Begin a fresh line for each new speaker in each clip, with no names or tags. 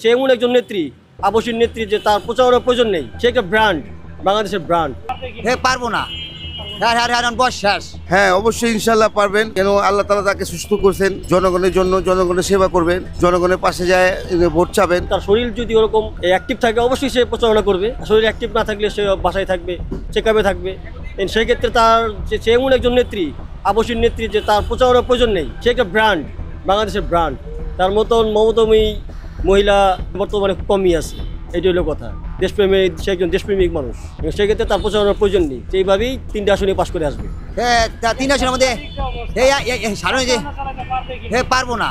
সে এমন একজন নেত্রী, আবশ্যিক নেত্রী যে তার প্রচারের প্রয়োজন নেই। সে একটা ব্র্যান্ড, বাংলাদেশের ব্র্যান্ড।
পারবো না, বয়স শেষ।
হ্যাঁ, অবশ্যই ইনশাল্লাহ পারবেন। কেন আল্লাহ তাআলা তাকে সুস্থ করছেন জনগণের জন্য, জনগণের সেবা করবেন, জনগণের পাশে যায় ভোট চাবেন।
তার শরীর যদি ওরকম অ্যাক্টিভ থাকে অবশ্যই সে প্রচারণা করবে। শরীর অ্যাক্টিভ না থাকলে সে বাসায় থাকবে, চেকআপে থাকবে। সেই ক্ষেত্রে তার যে সে এমন একজন নেত্রী, আবশ্যিক নেত্রী যে তার প্রচারের প্রয়োজন নেই। সে একটা ব্র্যান্ড, বাংলাদেশের ব্র্যান্ড। তার মতন মমতাময়ী মহিলা বর্তমানে কমই আছে। এটি হলো কথা। দেশপ্রেমিক, সে একজন দেশপ্রেমিক মানুষ। সেক্ষেত্রে তার প্রচারণার প্রয়োজন নেই। এইভাবেই 3টে আসনে পাশ করে আসবে।
হ্যাঁ, 3 আসনের মধ্যে পারবো না,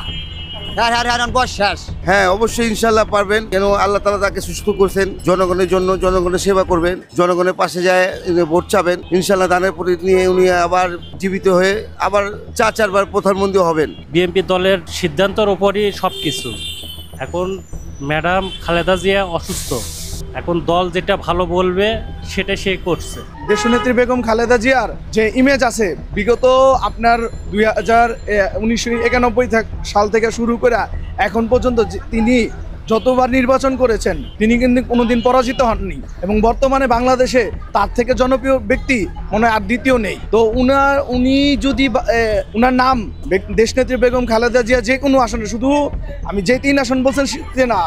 বয়স শেষ।
হ্যাঁ, অবশ্যই ইনশাল্লাহ পারবেন। কেন আল্লাহ তাআলা তাকে সুস্থ করছেন জনগণের জন্য, জনগণের সেবা করবেন, জনগণের পাশে যায় ভোট চাবেন। ইনশাল্লাহ দানের প্রতি নিয়ে উনি আবার জীবিত হয়ে আবার 4বার প্রধানমন্ত্রী হবেন।
বিএনপি দলের সিদ্ধান্তের উপরই সব কিছু। এখন ম্যাডাম খালেদা জিয়া অসুস্থ, এখন দল যেটা ভালো বলবে সেটা সে করছে।
দেশনেত্রী বেগম খালেদা জিয়ার যে ইমেজ আছে বিগত আপনার 1991 সাল থেকে শুরু করে এখন পর্যন্ত তিনি যতবার নির্বাচন করেছেন তিনি কিন্তু কোনোদিন পরাজিত হননি, এবং বর্তমানে বাংলাদেশে তার থেকে জনপ্রিয় ব্যক্তি মনে হয় আর দ্বিতীয় নেই। তো উনি যদি উনার নাম দেশনেত্রী বেগম খালেদা জিয়া যে কোনো আসনে, শুধু আমি যে 3 আসন বলছেন যে না,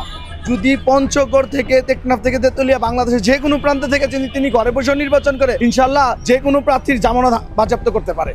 যদি পঞ্চগড় থেকে, টেকনাফ থেকে, তেতুলিয়া, বাংলাদেশের যে কোনো প্রান্ত থেকে তিনি ঘরে বসে নির্বাচন করে ইনশাল্লাহ যে কোনো প্রার্থীর জামানত বাজেয়াপ্ত করতে পারে।